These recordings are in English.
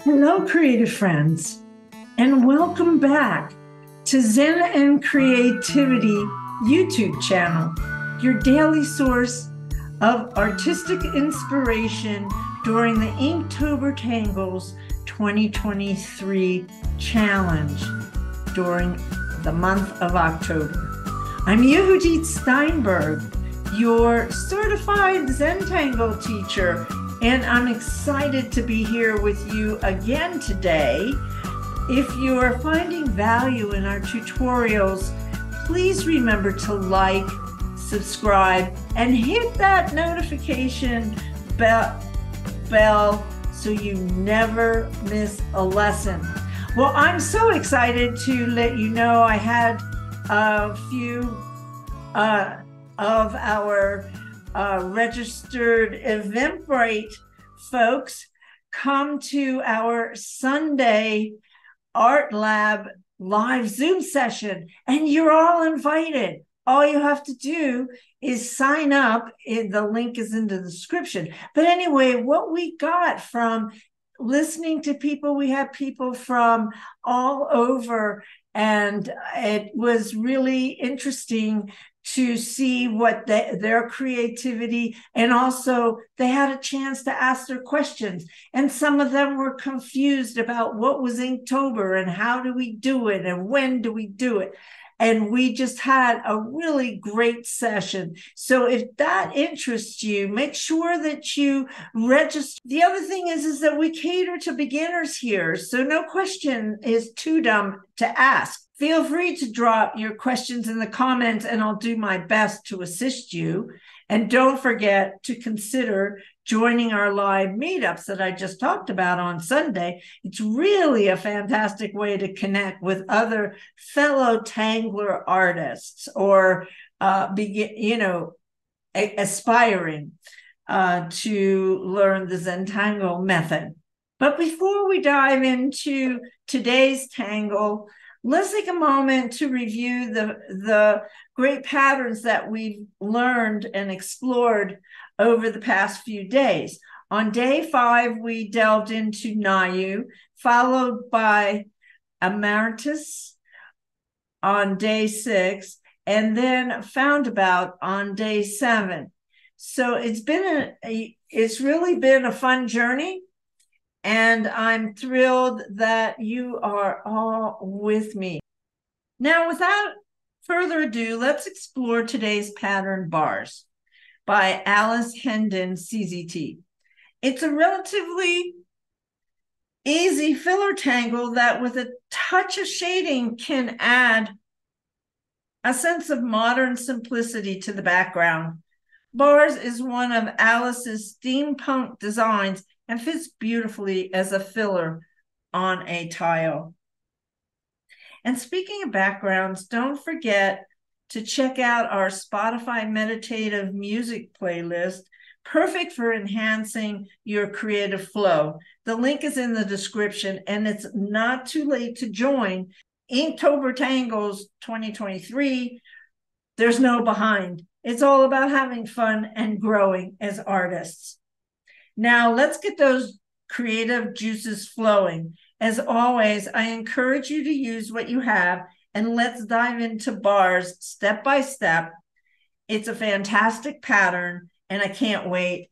Hello, creative friends, and welcome back to Zen and Creativity YouTube channel, your daily source of artistic inspiration during the Inktober Tangles 2023 challenge during the month of October. I'm Yehudit Steinberg, your Certified Zentangle Teacher, and I'm excited to be here with you again today. If you are finding value in our tutorials, please remember to like, subscribe, and hit that notification bell so you never miss a lesson. Well, I'm so excited to let you know I had a few of our registered Eventbrite folks come to our Sunday Art Lab live Zoom session, and you're all invited. All you have to do is sign up. The link is in the description. But anyway, what we got from listening to people, we had people from all over, and it was really interesting to see what their creativity, and also they had a chance to ask their questions. And some of them were confused about what was Inktober and how do we do it and when do we do it. And we just had a really great session. So if that interests you, make sure that you register. The other thing is that we cater to beginners here. So no question is too dumb to ask. Feel free to drop your questions in the comments and I'll do my best to assist you. And don't forget to consider joining our live meetups that I just talked about on Sunday. It's really a fantastic way to connect with other fellow Tangler artists or aspiring to learn the Zentangle method. But before we dive into today's Tangle, let's take a moment to review the great patterns that we've learned and explored over the past few days. On day 5, we delved into Nayu, followed by Emeritus on day 6, and then Foundabout on day 7. So it's really been a fun journey. And I'm thrilled that you are all with me. Now, without further ado, let's explore today's pattern, Barz, by Alice Hendon, CZT. It's a relatively easy filler tangle that with a touch of shading can add a sense of modern simplicity to the background. Barz is one of Alice's steampunk designs and fits beautifully as a filler on a tile. And speaking of backgrounds, don't forget to check out our Spotify meditative music playlist, perfect for enhancing your creative flow. The link is in the description, and it's not too late to join Inktober Tangles 2023. There's no behind. It's all about having fun and growing as artists. Now, let's get those creative juices flowing. As always, I encourage you to use what you have, and let's dive into Barz step by step. It's a fantastic pattern, and I can't wait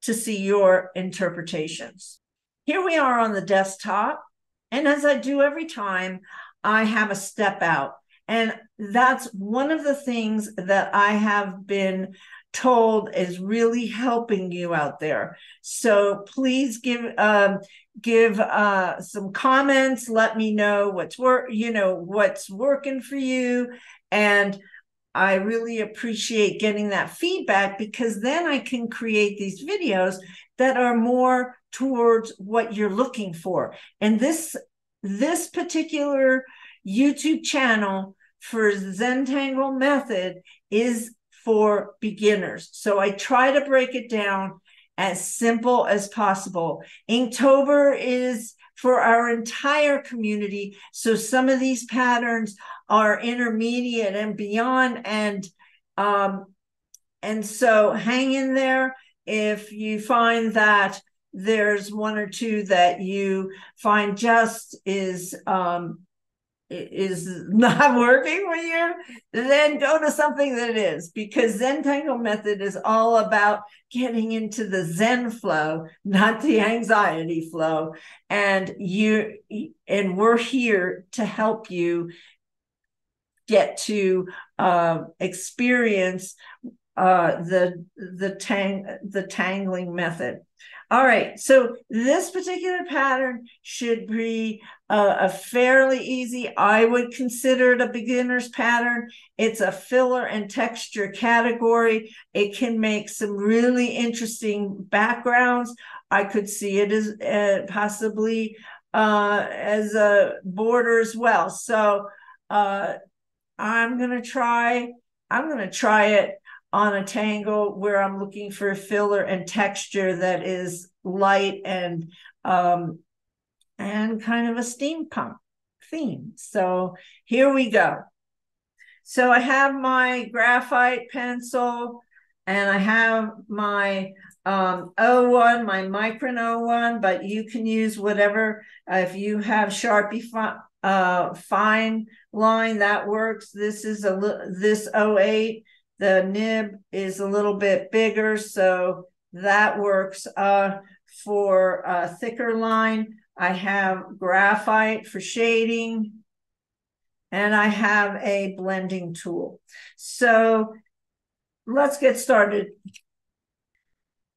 to see your interpretations. Here we are on the desktop, and as I do every time, I have a step out. And that's one of the things that I have been told is really helping you out there. So please give some comments. Let me know what's working for you. And I really appreciate getting that feedback, because then I can create these videos that are more towards what you're looking for. And this particular YouTube channel for Zentangle method is for beginners. So I try to break it down as simple as possible. Inktober is for our entire community. So some of these patterns are intermediate and beyond. And so hang in there. If you find that there's one or two that you find just is not working for you, then go to something that is, because Zentangle method is all about getting into the Zen flow, not the anxiety flow. And we're here to help you get to experience the tangling method. All right, so this particular pattern should be a fairly easy. I would consider it a beginner's pattern. It's a filler and texture category. It can make some really interesting backgrounds. I could see it as possibly as a border as well. So I'm gonna try it on a tangle where I'm looking for a filler and texture that is light and kind of a steampunk theme. So here we go. So I have my graphite pencil and I have my O1, my Micron O1, but you can use whatever. If you have Sharpie fine line, that works. This is this 08. The nib is a little bit bigger, so that works. For a thicker line, I have graphite for shading, and I have a blending tool. So let's get started.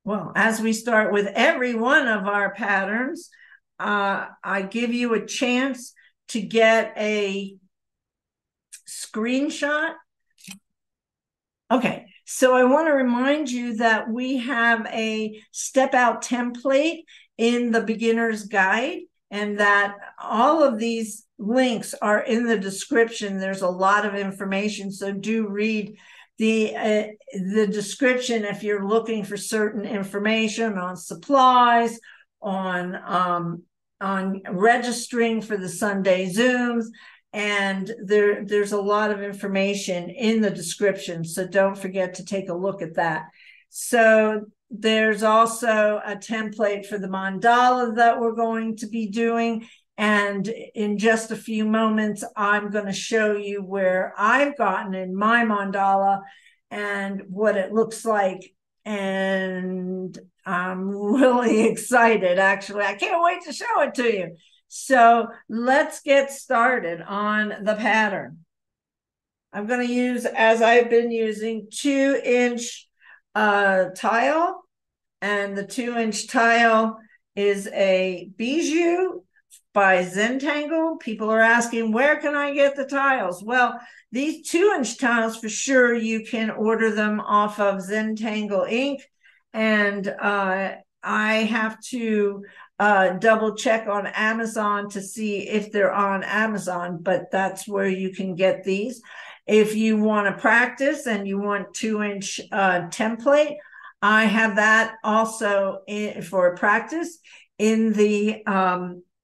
Well, as we start with every one of our patterns, I give you a chance to get a screenshot. Okay, so I want to remind you that we have a step out template in the beginner's guide, and that all of these links are in the description. There's a lot of information, so do read the description if you're looking for certain information on supplies, on registering for the Sunday Zooms. And there's a lot of information in the description, so don't forget to take a look at that. So there's also a template for the mandala that we're going to be doing, and in just a few moments I'm going to show you where I've gotten in my mandala and what it looks like. And I'm really excited, actually. I can't wait to show it to you. So let's get started on the pattern. I'm going to use, as I've been using, 2-inch tile, and the 2-inch tile is a bijou by Zentangle. People are asking, where can I get the tiles? Well, these 2-inch tiles, for sure, you can order them off of Zentangle Inc. And I have to double check on Amazon to see if they're on Amazon, but that's where you can get these. If you want to practice and you want 2-inch template, I have that also for practice. In the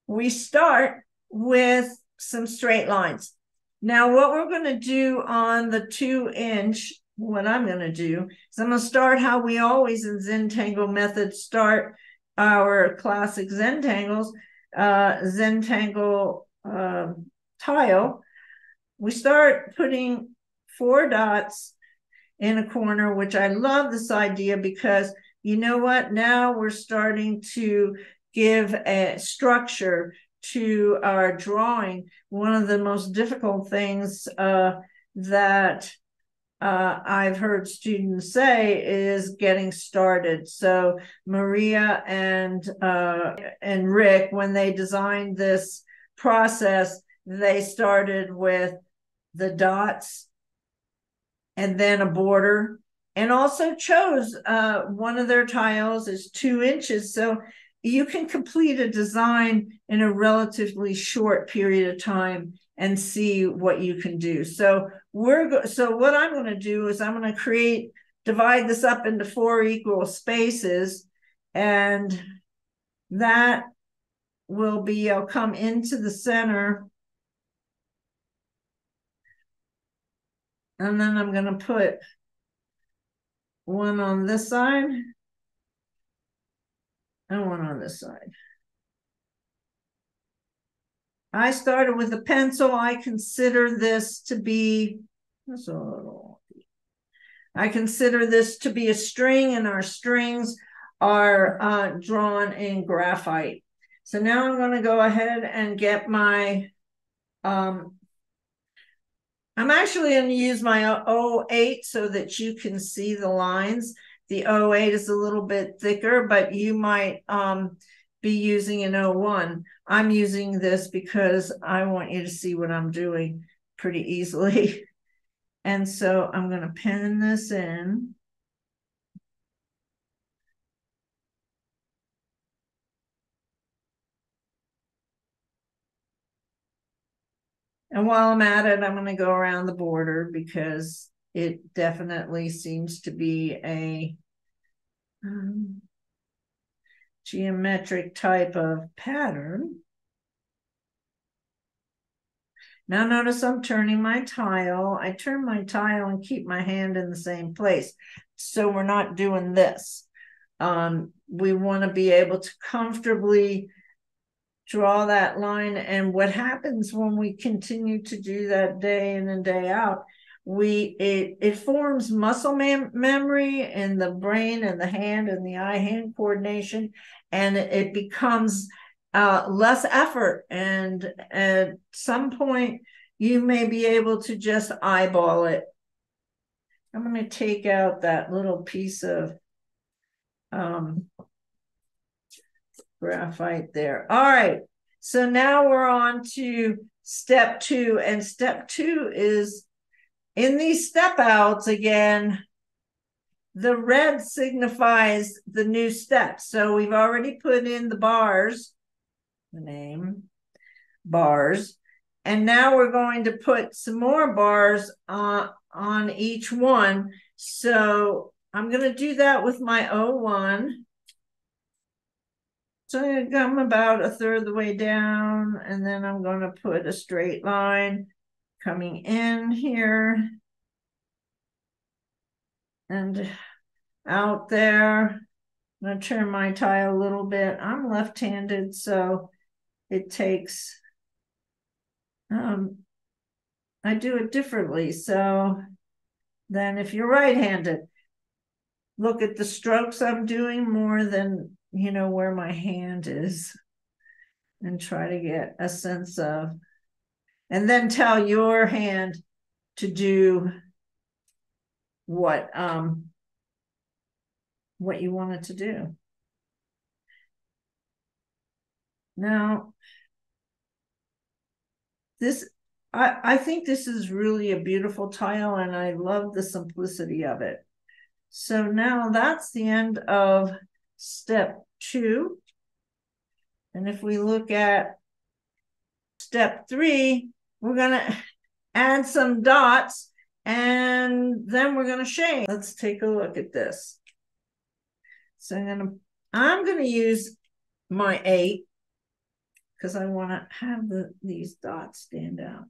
we start with some straight lines. Now, what we're going to do on the 2-inch, what I'm going to do is I'm going to start how we always in Zentangle method start our classic Zentangles, Zentangle tile. We start putting 4 dots in a corner, which I love this idea because you know what? Now we're starting to give a structure to our drawing. One of the most difficult things that I've heard students say is getting started. So Maria and Rick, when they designed this process, they started with the dots and then a border, and also chose one of their tiles is 2 inches. So you can complete a design in a relatively short period of time and see what you can do. So what I'm going to do is I'm going to divide this up into 4 equal spaces, and that will be, I'll come into the center, and then I'm going to put one on this side and one on this side. I started with a pencil. I consider this to be, that's a little, I consider this to be a string, and our strings are drawn in graphite. So now I'm going to go ahead and get my, I'm actually going to use my 08 so that you can see the lines. The 08 is a little bit thicker, but you might be using an 01. I'm using this because I want you to see what I'm doing pretty easily. And so I'm going to pen this in. And while I'm at it, I'm going to go around the border because it definitely seems to be a geometric type of pattern. Now notice I'm turning my tile. I turn my tile and keep my hand in the same place. So we're not doing this. We want to be able to comfortably draw that line. And what happens when we continue to do that day in and day out, it forms muscle memory in the brain and the hand and the eye-hand coordination, and it becomes less effort. And at some point, you may be able to just eyeball it. I'm going to take out that little piece of graphite there. All right. So now we're on to step 2. And step 2 is in these step outs again. The red signifies the new step. So we've already put in the bars, the name, bars. And now we're going to put some more bars on each one. So I'm going to do that with my 01. So I'm going to come about a third of the way down, and then I'm going to put a straight line coming in here and out there. I'm going to turn my tile a little bit. I'm left-handed, so it takes, I do it differently. So then if you're right-handed, look at the strokes I'm doing more than, where my hand is, and try to get a sense of, and then tell your hand to do what you want it to do. Now, this, I think this is really a beautiful tile, and I love the simplicity of it. So now that's the end of step 2. And if we look at step 3, we're going to add some dots, and then we're going to shade. Let's take a look at this. So I'm going to use my 8 because I want to have these dots stand out.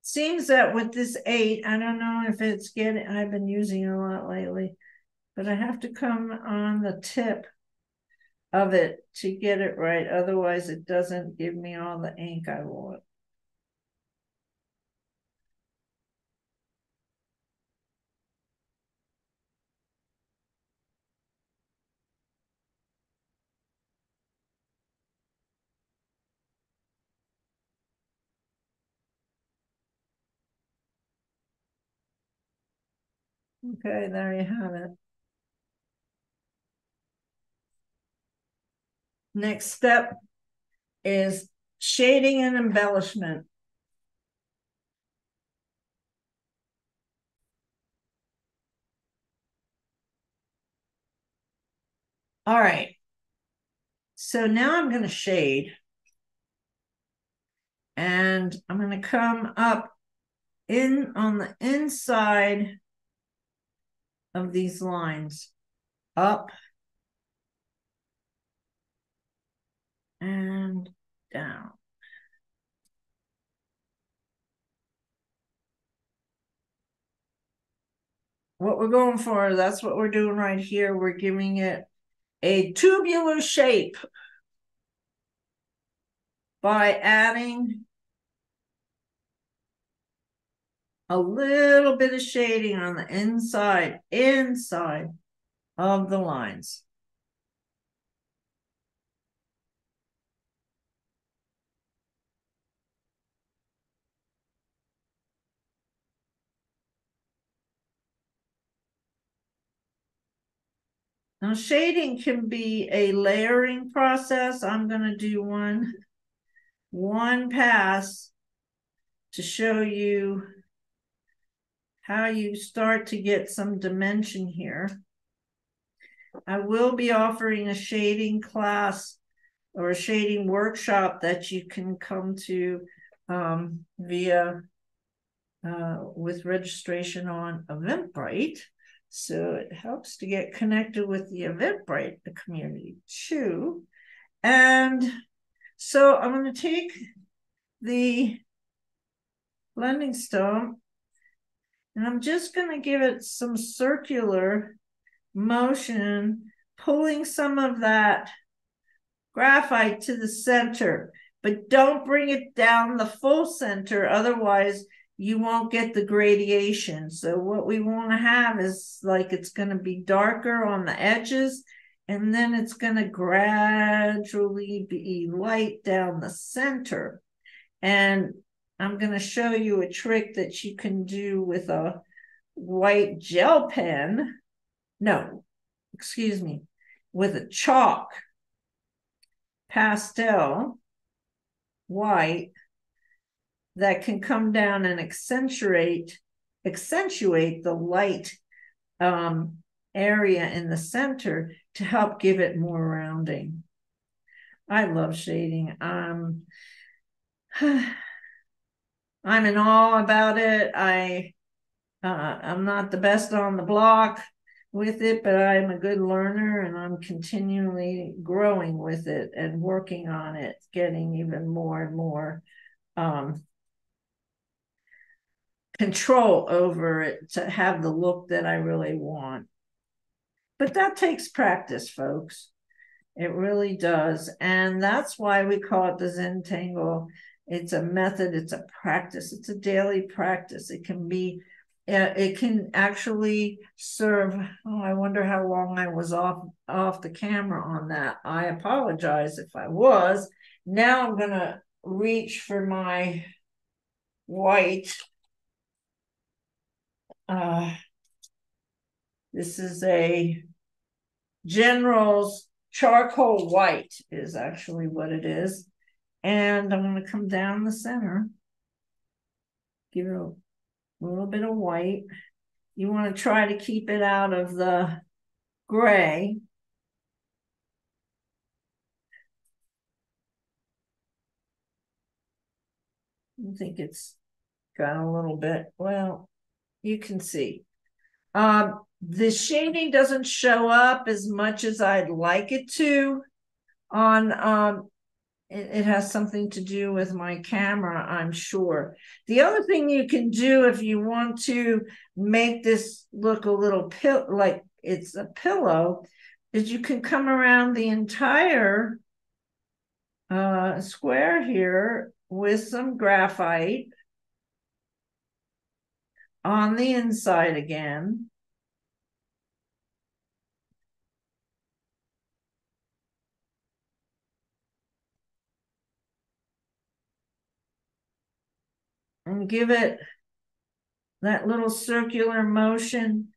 Seems that with this 8, I don't know if it's getting, I've been using it a lot lately, but I have to come on the tip of it to get it right. Otherwise, it doesn't give me all the ink I want. Okay, there you have it. Next step is shading and embellishment. All right. So now I'm going to shade. And I'm going to come up in on the inside of these lines, up and down. What we're going for, that's what we're doing right here. We're giving it a tubular shape by adding a little bit of shading on the inside of the lines. Now, shading can be a layering process. I'm going to do one pass to show you how you start to get some dimension here. I will be offering a shading class or a shading workshop that you can come to via with registration on Eventbrite. So it helps to get connected with the Eventbrite community too. And so I'm going to take the blending stone and I'm just going to give it some circular motion, pulling some of that graphite to the center, but don't bring it down the full center. Otherwise, you won't get the gradation. So what we want to have is like it's going to be darker on the edges, and then it's going to gradually be light down the center. And I'm going to show you a trick that you can do with a white gel pen. No, excuse me, with a chalk pastel white that can come down and accentuate the light area in the center to help give it more rounding. I love shading. I'm in awe about it. I'm not the best on the block with it, but I'm a good learner and I'm continually growing with it and working on it, getting even more and more control over it to have the look that I really want. But that takes practice, folks. It really does. And that's why we call it the Zentangle. It's a method, it's a practice, it's a daily practice. It can actually serve, I wonder how long I was off the camera on that. I apologize if I was. Now I'm gonna reach for my white. This is a General's charcoal white is actually what it is. And I'm going to come down the center, give it a little bit of white. You want to try to keep it out of the gray. I think it's got a little bit, well, you can see. The shading doesn't show up as much as I'd like it to on it has something to do with my camera, I'm sure. The other thing you can do if you want to make this look a little like it's a pillow is you can come around the entire square here with some graphite on the inside again. And give it that little circular motion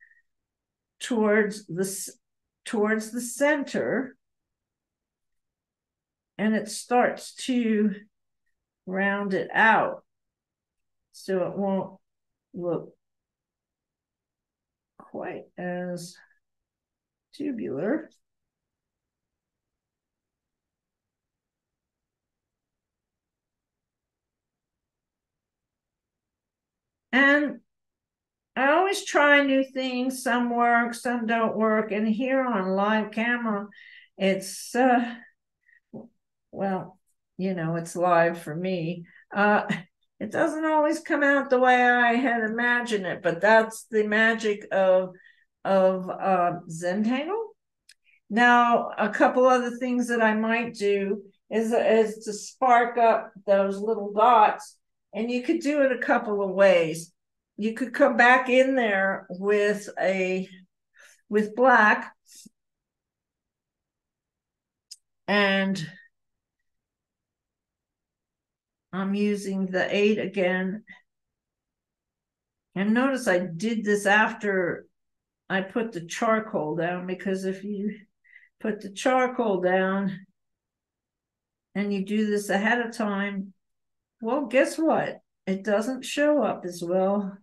towards the center. and it starts to round it out so it won't look quite as tubular. And I always try new things. Some work, some don't work. And here on live camera, it's, well, you know, it's live for me. It doesn't always come out the way I had imagined it, but that's the magic of Zentangle. Now, a couple other things that I might do is to spark up those little dots, and you could do it a couple of ways. You could come back in there with black, and I'm using the 8 again. And notice I did this after I put the charcoal down, because if you put the charcoal down and you do this ahead of time, well, guess what? It doesn't show up as well.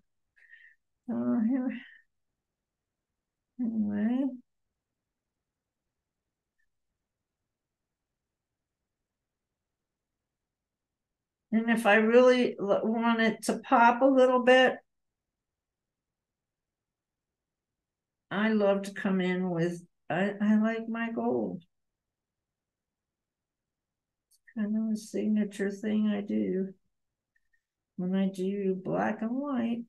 Here. Anyway. And if I really want it to pop a little bit, I love to come in with, I like my gold. It's kind of a signature thing I do when I do black and white.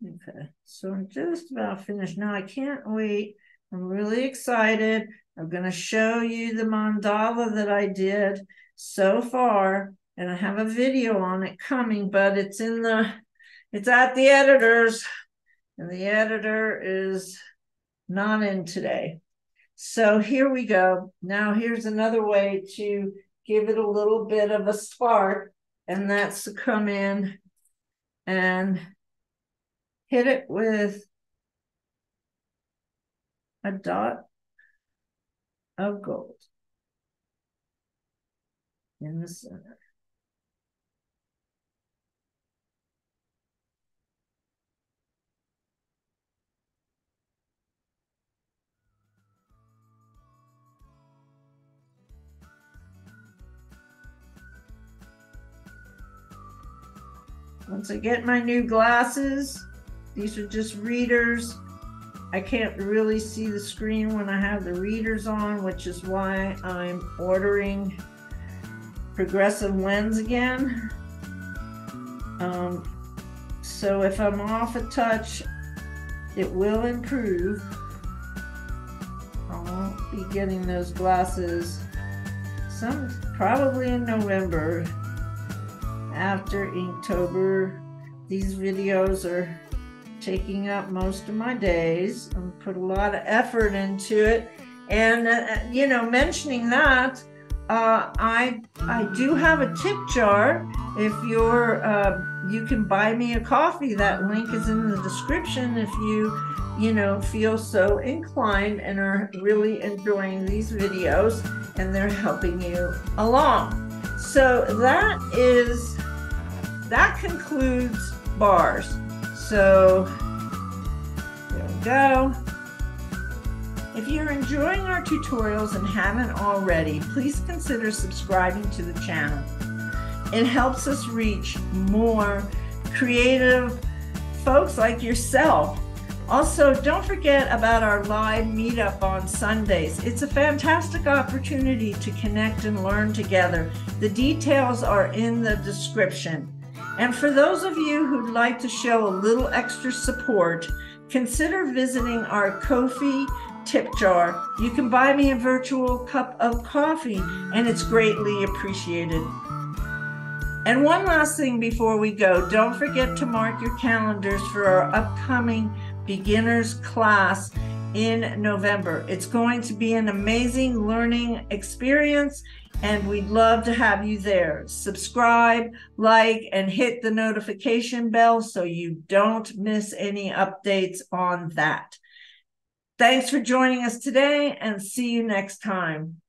Okay, so I'm just about finished. Now I can't wait. I'm really excited. I'm going to show you the mandala that I did so far, and I have a video on it coming, but it's at the editor's, and the editor is not in today. So here we go. Now here's another way to give it a little bit of a spark, and that's to come in and hit it with a dot of gold in the center. Once I get my new glasses, these are just readers. I can't really see the screen when I have the readers on, which is why I'm ordering progressive lens again. So if I'm off a touch, it will improve. I won't be getting those glasses probably in November after Inktober. These videos are taking up most of my days. I put a lot of effort into it, and you know, mentioning that, I do have a tip jar. If you can buy me a coffee. That link is in the description if you know, feel so inclined and are really enjoying these videos and they're helping you along. So that concludes Barz. So there we go. If you're enjoying our tutorials and haven't already, please consider subscribing to the channel. It helps us reach more creative folks like yourself. Also, don't forget about our live meetup on Sundays. It's a fantastic opportunity to connect and learn together. The details are in the description. And for those of you who'd like to show a little extra support, consider visiting our Ko-fi tip jar. You can buy me a virtual cup of coffee, and it's greatly appreciated. And one last thing before we go, don't forget to mark your calendars for our upcoming beginners class in November. It's going to be an amazing learning experience, and we'd love to have you there. Subscribe, like, and hit the notification bell so you don't miss any updates on that. Thanks for joining us today, and see you next time.